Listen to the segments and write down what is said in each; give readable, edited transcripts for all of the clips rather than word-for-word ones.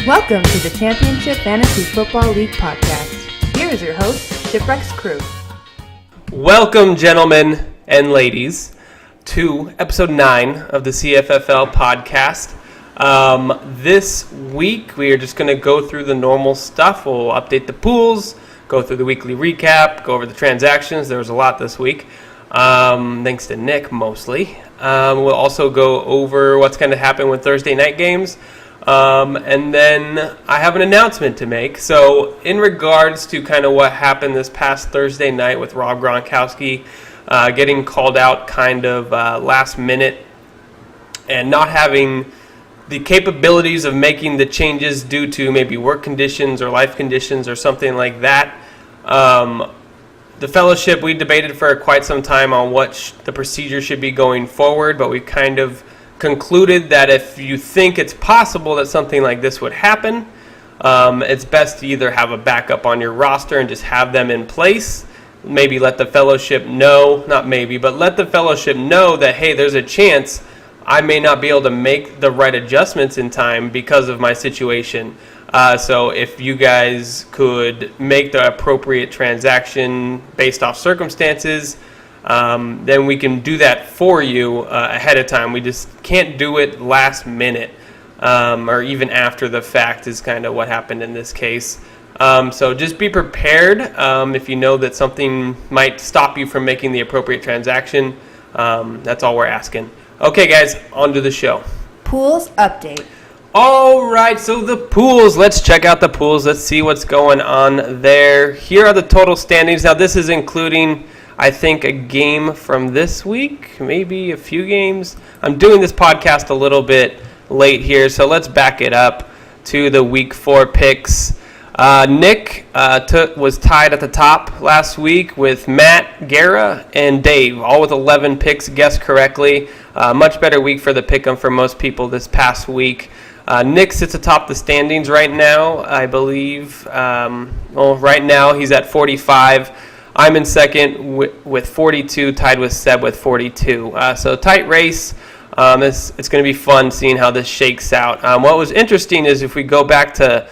Welcome to the Championship Fantasy Football League podcast. Here is your host, Shipwreck's crew. Welcome, gentlemen and ladies, to episode 9 of the CFFL podcast. This week, we are just going to go through the normal stuff. We'll update the pools, go through the weekly recap, go over the transactions. There was a lot this week, thanks to Nick mostly. We'll also go over what's going to happen with Thursday night games. And then I have an announcement to make. So in regards to kind of what happened this past Thursday night with Rob Gronkowski getting called out kind of last minute and not having the capabilities of making the changes due to maybe work conditions or life conditions or something like that. The fellowship, we debated for quite some time on what the procedure should be going forward, but we kind of concluded that if you think it's possible that something like this would happen, it's best to either have a backup on your roster and just have them in place. Maybe let the fellowship know, not maybe, but let the fellowship know that, hey, there's a chance I may not be able to make the right adjustments in time because of my situation. So if you guys could make the appropriate transaction based off circumstances, then we can do that for you ahead of time. We just can't do it last minute or even after the fact is kind of what happened in this case. So just be prepared if you know that something might stop you from making the appropriate transaction. That's all we're asking. Okay, guys, on to the show. Pools update. All right, so the pools. Let's check out the pools. Let's see what's going on there. Here are the total standings. Now, this is including, I think, a game from this week, maybe a few games. I'm doing this podcast a little bit late here, so let's back it up to the week 4 picks. Nick was tied at the top last week with Matt, Guerra, and Dave, all with 11 picks, guessed correctly. Much better week for the pick'em for most people this past week. Nick sits atop the standings right now, I believe. Right now he's at 45. I'm in second with 42, tied with Seb with 42. So tight race. It's going to be fun seeing how this shakes out. What was interesting is if we go back to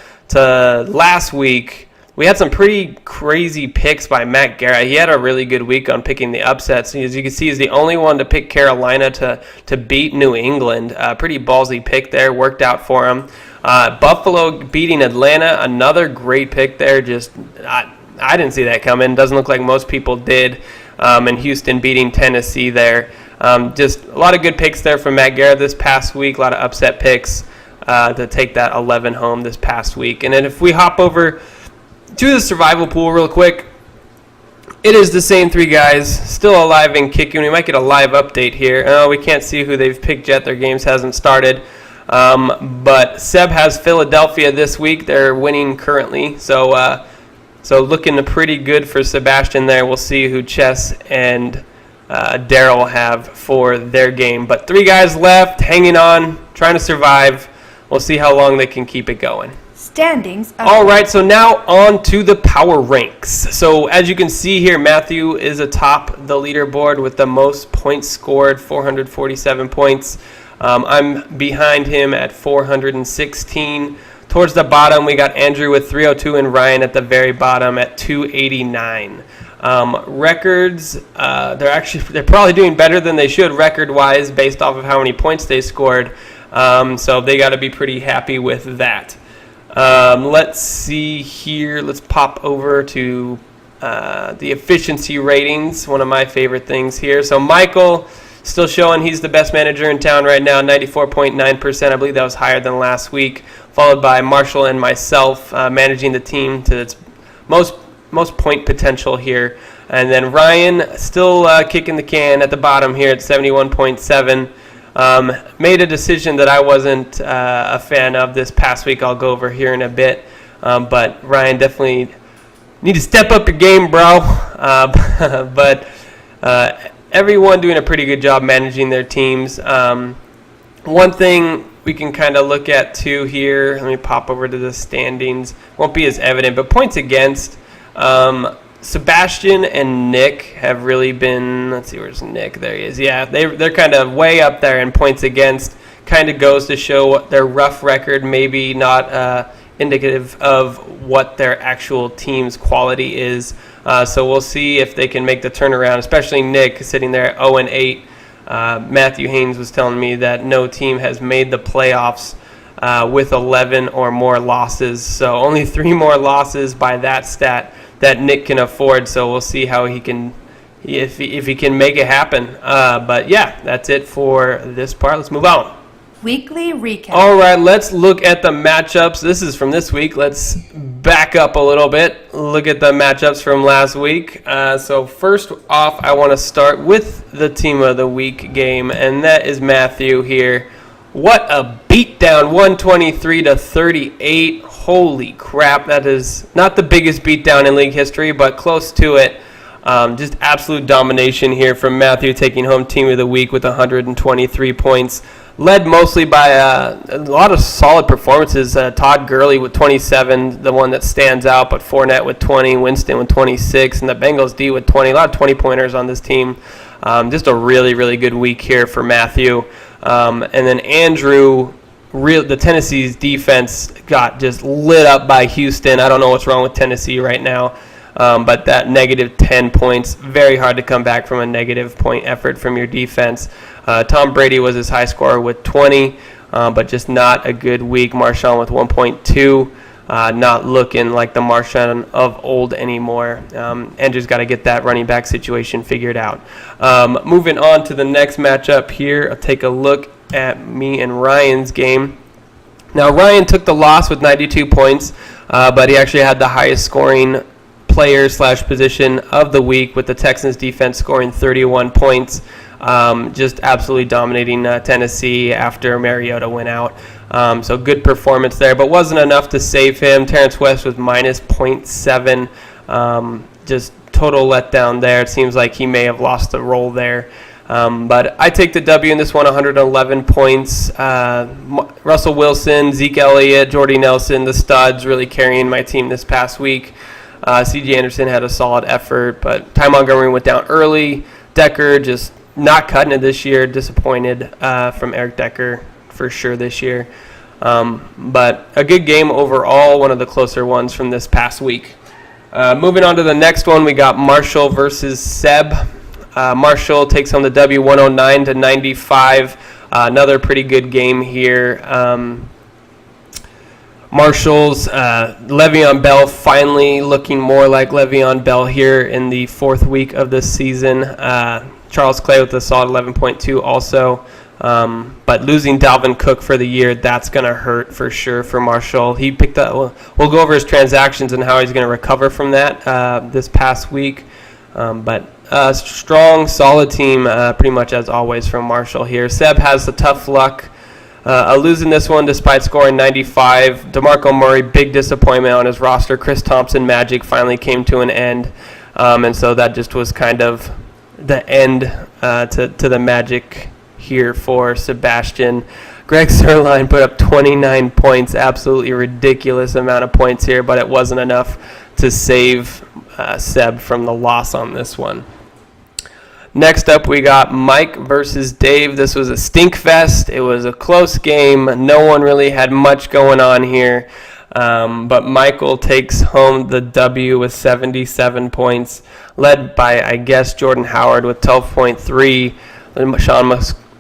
last week, we had some pretty crazy picks by Matt Guerra. He had a really good week on picking the upsets. As you can see, he's the only one to pick Carolina to beat New England. Pretty ballsy pick there. Worked out for him. Buffalo beating Atlanta. Another great pick there. I didn't see that coming. Doesn't look like most people did. And Houston beating Tennessee there. Just a lot of good picks there from Matt Guerra this past week. A lot of upset picks to take that 11 home this past week. And then if we hop over to the survival pool real quick, it is the same 3 guys still alive and kicking. We might get a live update here. We can't see who they've picked yet. Their games hasn't started. But Seb has Philadelphia this week. They're winning currently. So looking pretty good for Sebastian there. We'll see who Chess and Daryl have for their game. But 3 guys left, hanging on, trying to survive. We'll see how long they can keep it going. Standings. All right, so now on to the power ranks. So as you can see here, Matthew is atop the leaderboard with the most points scored, 447 points. I'm behind him at 416. Towards the bottom, we got Andrew with 302 and Ryan at the very bottom at 289. Records, they're probably doing better than they should record-wise based off of how many points they scored. So they got to be pretty happy with that. Let's see here. Let's pop over to the efficiency ratings, one of my favorite things here. So Michael still showing he's the best manager in town right now, 94.9%. I believe that was higher than last week, followed by Marshall and myself managing the team to its most point potential here. And then Ryan still kicking the can at the bottom here at 71.7. Made a decision that I wasn't a fan of this past week. I'll go over here in a bit. But Ryan, definitely need to step up your game, bro. But everyone doing a pretty good job managing their teams. One thing we can kind of look at too here, let me pop over to the standings. Won't be as evident, but points against. Sebastian and Nick have really been, let's see, where's Nick? There he is. Yeah, they're kind of way up there in points against, kind of goes to show what their rough record, maybe not indicative of what their actual team's quality is. So we'll see if they can make the turnaround, especially Nick sitting there at 0-8. Matthew Haynes was telling me that no team has made the playoffs with 11 or more losses. So only 3 more losses by that stat that Nick can afford. So we'll see how he can, if he can make it happen. But yeah, that's it for this part. Let's move on. Weekly recap. All right, let's look at the matchups. This is from this week. Let's back up a little bit. Look at the matchups from last week. So first off, I want to start with the Team of the Week game, and that is Matthew here. What a beatdown, 123-38. Holy crap, that is not the biggest beatdown in league history, but close to it. Just absolute domination here from Matthew, taking home Team of the Week with 123 points. Led mostly by a lot of solid performances. Todd Gurley with 27, the one that stands out, but Fournette with 20, Winston with 26, and the Bengals D with 20. A lot of 20-pointers on this team. Just a really, really good week here for Matthew. And then Andrew, the Tennessee's defense got just lit up by Houston. I don't know what's wrong with Tennessee right now. But that negative 10 points, very hard to come back from a negative point effort from your defense. Tom Brady was his high scorer with 20, but just not a good week. Marshawn with 1.2, not looking like the Marshawn of old anymore. Andrew's got to get that running back situation figured out. Moving on to the next matchup here, I'll take a look at me and Ryan's game. Now, Ryan took the loss with 92 points, but he actually had the highest scoring player/position of the week, with the Texans defense scoring 31 points, just absolutely dominating Tennessee after Mariota went out. So good performance there, but wasn't enough to save him. Terrence West was minus 0.7, just total letdown there. It seems like he may have lost the role there. But I take the W in this one, 111 points. Russell Wilson, Zeke Elliott, Jordy Nelson, the studs really carrying my team this past week. C.J. Anderson had a solid effort, but Ty Montgomery went down early. Decker just not cutting it this year. Disappointed from Eric Decker for sure this year. But a good game overall, one of the closer ones from this past week. Moving on to the next one, we got Marshall versus Seb. Marshall takes home the W, 109-95. Another pretty good game here. Marshall's Le'Veon Bell finally looking more like Le'Veon Bell here in the 4th week of this season. Charles Clay with a solid 11.2 also. But losing Dalvin Cook for the year, that's going to hurt for sure for Marshall. He picked up. We'll go over his transactions and how he's going to recover from that this past week. But strong, solid team, pretty much as always from Marshall here. Seb has the tough luck. Losing this one despite scoring 95. DeMarco Murray, big disappointment on his roster. Chris Thompson magic finally came to an end. And so that just was kind of the end to the magic here for Sebastian. Greg Sirline put up 29 points. Absolutely ridiculous amount of points here, but it wasn't enough to save Seb from the loss on this one. Next up, we got Mike versus Dave. This was a stink fest. It was a close game. No one really had much going on here. But Michael takes home the W with 77 points, led by, I guess, Jordan Howard with 12.3. Sean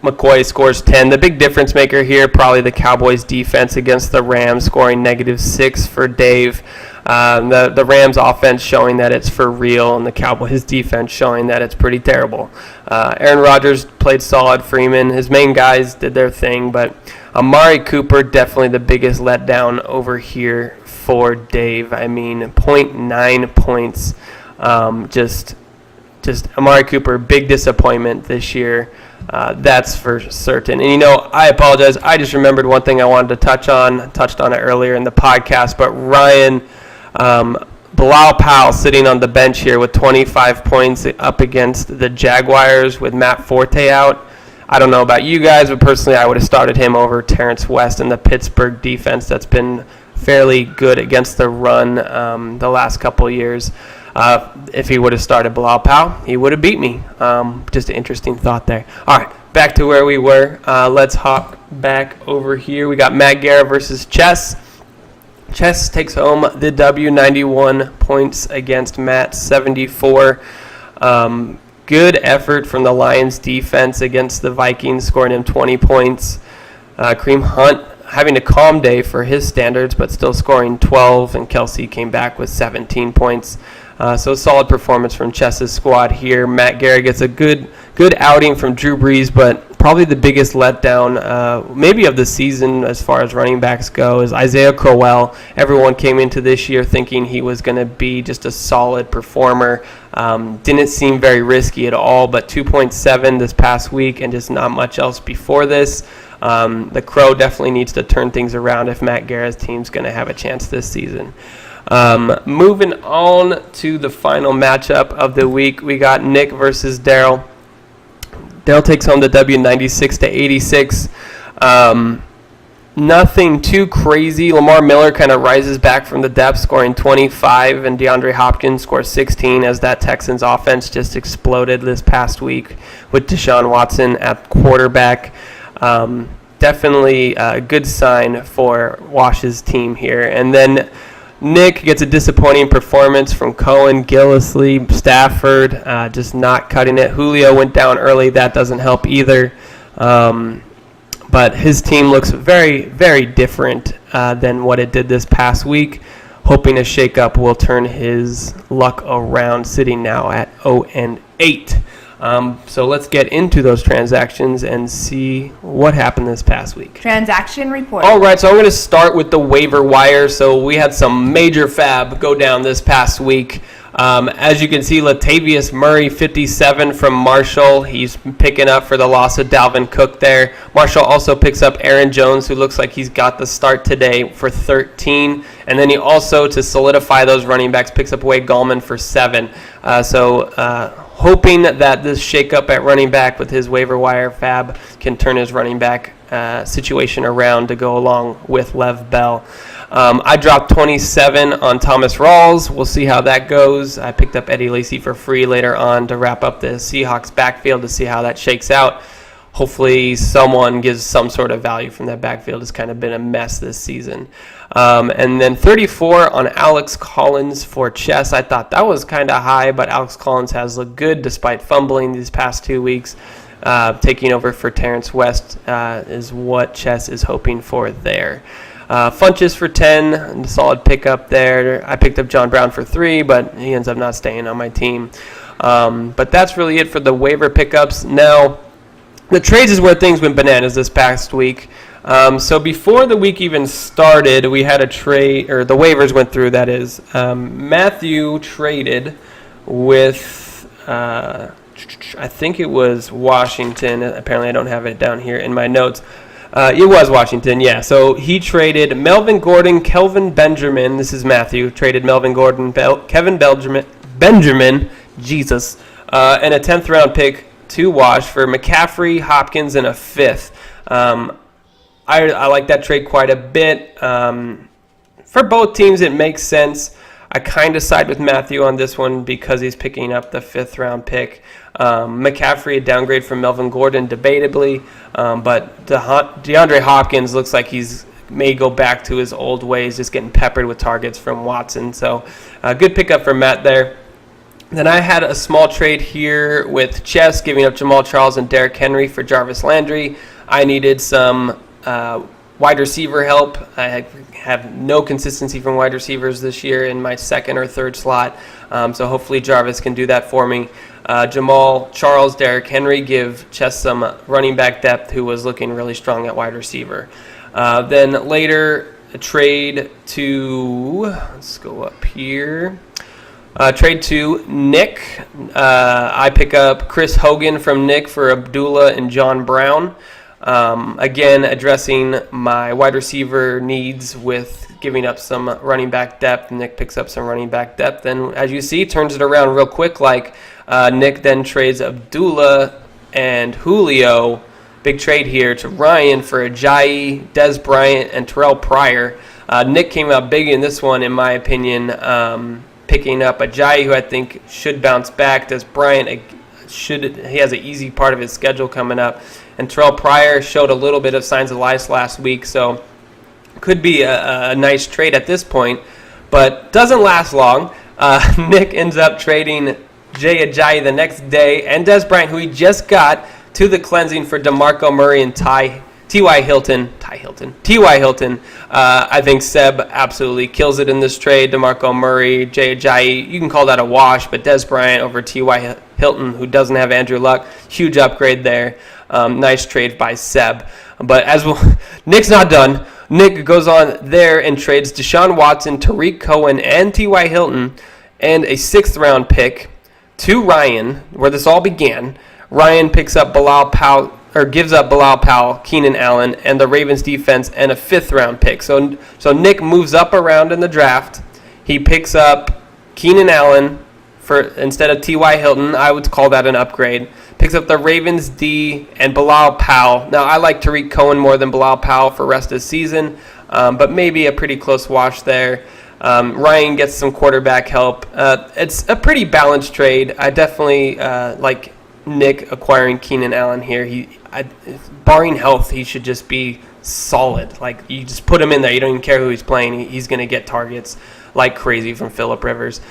McCoy scores 10. The big difference maker here, probably the Cowboys' defense against the Rams, scoring -6 for Dave. The Rams offense showing that it's for real, and the Cowboys defense showing that it's pretty terrible. Aaron Rodgers played solid. Freeman, his main guys did their thing, but Amari Cooper definitely the biggest letdown over here for Dave. I mean, 0.9 points. Just Amari Cooper, big disappointment this year. That's for certain. And, I apologize. I just remembered one thing I wanted to touch on. Touched on it earlier in the podcast, but Ryan Bilal Powell sitting on the bench here with 25 points up against the Jaguars with Matt Forte out. I don't know about you guys, but personally I would have started him over Terrence West in the Pittsburgh defense that's been fairly good against the run the last couple of years. If he would have started Bilal Powell, he would have beat me. Just an interesting thought there. All right, back to where we were. Let's hop back over here. We got Matt Guerra versus Chess. Chess takes home the W, 91 points against Matt, 74. Good effort from the Lions defense against the Vikings, scoring him 20 points. Kareem Hunt having a calm day for his standards, but still scoring 12, and Kelsey came back with 17 points. So a solid performance from Chess's squad here. Matt Guerra gets a good outing from Drew Brees, but probably the biggest letdown maybe of the season as far as running backs go is Isaiah Crowell. Everyone came into this year thinking he was going to be just a solid performer. Didn't seem very risky at all, but 2.7 this past week and just not much else before this. The Crow definitely needs to turn things around if Matt Guerra's team's going to have a chance this season. Moving on to the final matchup of the week, we got Nick versus Daryl. Daryl takes home the W, 96-86. Nothing too crazy. Lamar Miller kind of rises back from the depths, scoring 25, and DeAndre Hopkins scores 16 as that Texans offense just exploded this past week with Deshaun Watson at quarterback. Definitely a good sign for Wash's team here. And then Nick gets a disappointing performance from Cohen, Gillislee, Stafford, just not cutting it. Julio went down early. That doesn't help either. But his team looks very, very different than what it did this past week. Hoping a shakeup will turn his luck around, sitting now at 0-8. So let's get into those transactions and see what happened this past week. Transaction report. All right, so I'm going to start with the waiver wire. So we had some major fab go down this past week. As you can see, Latavius Murray, 57 from Marshall. He's picking up for the loss of Dalvin Cook there. Marshall also picks up Aaron Jones, who looks like he's got the start today, for 13. And then he also, to solidify those running backs, picks up Wade Gallman for 7. Hoping that this shakeup at running back with his waiver wire fab can turn his running back situation around to go along with Lev Bell. I dropped 27 on Thomas Rawls. We'll see how that goes. I picked up Eddie Lacy for free later on to wrap up the Seahawks backfield to see how that shakes out. Hopefully someone gives some sort of value from that backfield. It's kind of been a mess this season. And then 34 on Alex Collins for Chess. I thought that was kind of high, but Alex Collins has looked good despite fumbling these past 2 weeks. Taking over for Terrence West is what Chess is hoping for there. Funches for 10, solid pickup there. I picked up John Brown for 3, but he ends up not staying on my team. But that's really it for the waiver pickups. Now, the trades is where things went bananas this past week. So before the week even started, we had a trade, or the waivers went through, that is. Matthew traded with, I think it was Washington. Apparently I don't have it down here in my notes. It was Washington, yeah. So he traded Melvin Gordon, Kelvin Benjamin. This is Matthew. Traded Melvin Gordon, Kevin Benjamin, Jesus, and a 10th round pick to Wash for McCaffrey, Hopkins, and a 5th. I like that trade quite a bit. For both teams, it makes sense. I kind of side with Matthew on this one because he's picking up the 5th round pick. McCaffrey, a downgrade from Melvin Gordon, debatably. But DeAndre Hopkins looks like he's may go back to his old ways, just getting peppered with targets from Watson. So good pickup for Matt there. Then I had a small trade here with Chess, giving up Jamal Charles and Derrick Henry for Jarvis Landry. I needed some wide receiver help. I have no consistency from wide receivers this year in my 2nd or 3rd slot. So hopefully Jarvis can do that for me. Jamal Charles, Derrick Henry give Chess some running back depth, who was looking really strong at wide receiver. Then later, a trade to, let's go up here. Trade to Nick. I pick up Chris Hogan from Nick for Abdullah and John Brown. Again, addressing my wide receiver needs with giving up some running back depth. Nick picks up some running back depth, and as you see, turns it around real quick. Nick then trades Abdullah and Julio, big trade here, to Ryan for Ajayi, Dez Bryant, and Terrell Pryor. Nick came out big in this one, in my opinion, picking up Ajayi, who I think should bounce back. Dez Bryant, he has an easy part of his schedule coming up. And Terrell Pryor showed a little bit of signs of life last week, so could be a nice trade at this point, but doesn't last long. Nick ends up trading Jay Ajayi the next day and Des Bryant, who he just got, to the cleansing for DeMarco Murray and T.Y. Hilton. I think Seb absolutely kills it in this trade. DeMarco Murray, Jay Ajayi, you can call that a wash, but Des Bryant over T.Y. Hilton, who doesn't have Andrew Luck, huge upgrade there. Nice trade by Seb. But Nick's not done. Nick goes on there and trades Deshaun Watson, Tariq Cohen, and T.Y. Hilton, and a 6th-round pick to Ryan, where this all began. Ryan picks up gives up Bilal Powell, Keenan Allen, and the Ravens defense, and a 5th-round pick. So Nick moves up around in the draft. He picks up Keenan Allen instead of T.Y. Hilton. I would call that an upgrade. Picks up the Ravens D and Bilal Powell. Now, I like Tariq Cohen more than Bilal Powell for rest of the season, but maybe a pretty close wash there. Ryan gets some quarterback help. It's a pretty balanced trade. I definitely like Nick acquiring Keenan Allen here. Barring health, he should just be solid. Like, you just put him in there. You don't even care who he's playing. He's going to get targets like crazy from Phillip Rivers.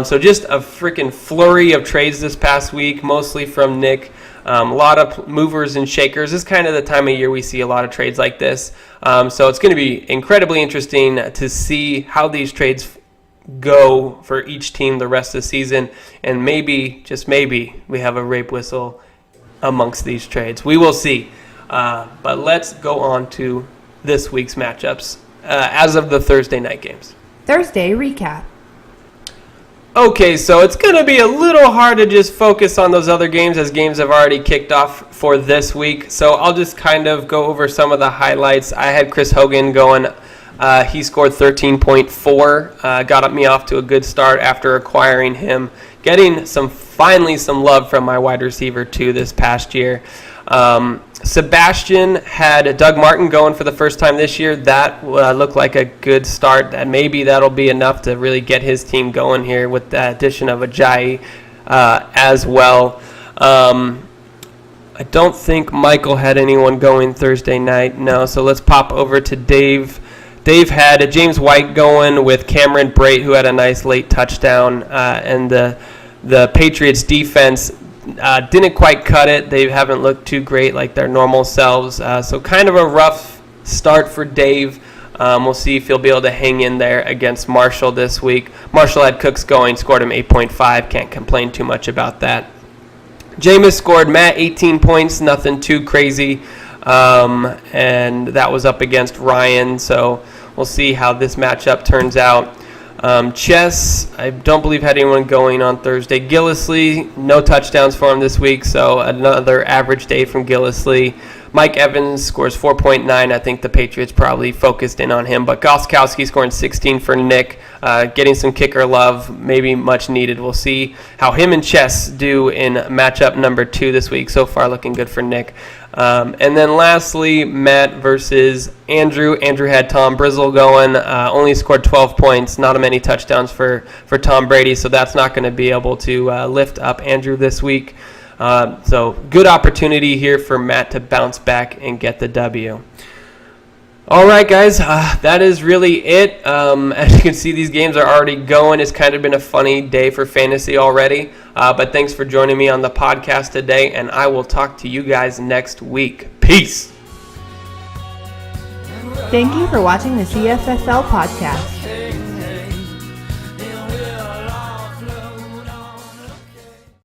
So just a freaking flurry of trades this past week, mostly from Nick. A lot of movers and shakers. This is kind of the time of year we see a lot of trades like this. So it's going to be incredibly interesting to see how these trades go for each team the rest of the season. And maybe, just maybe, we have a rape whistle amongst these trades. We will see. But let's go on to this week's matchups as of the Thursday night games. Thursday recap. Okay, so it's going to be a little hard to just focus on those other games as games have already kicked off for this week. So I'll just kind of go over some of the highlights. I had Chris Hogan going. He scored 13.4, got me off to a good start after acquiring him, getting finally some love from my wide receiver too this past year. Sebastian had Doug Martin going for the first time this year. That looked like a good start. And maybe that'll be enough to really get his team going here with the addition of Ajayi as well. I don't think Michael had anyone going Thursday night. No, so let's pop over to Dave. Dave had a James White going with Cameron Brate, who had a nice late touchdown, and the Patriots defense didn't quite cut it. They haven't looked too great like their normal selves. So kind of a rough start for Dave. We'll see if he'll be able to hang in there against Marshall this week. Marshall had Cooks going, scored him 8.5. Can't complain too much about that. Jameis scored Matt 18 points, nothing too crazy. And that was up against Ryan. So we'll see how this matchup turns out. Chess, I don't believe had anyone going on Thursday. Gillislee, no touchdowns for him this week, so another average day from Gillislee. Mike Evans scores 4.9. I think the Patriots probably focused in on him, but Gostkowski scoring 16 for Nick, getting some kicker love, maybe much needed. We'll see how him and Chess do in matchup number 2 this week. So far looking good for Nick. And then lastly, Matt versus Andrew. Andrew had Tom Brizzle going, only scored 12 points, not many touchdowns for Tom Brady, so that's not going to be able to lift up Andrew this week. So good opportunity here for Matt to bounce back and get the W. All right, guys, that is really it. As you can see, these games are already going. It's kind of been a funny day for fantasy already. But thanks for joining me on the podcast today, and I will talk to you guys next week. Peace. Thank you for watching the CFFL podcast.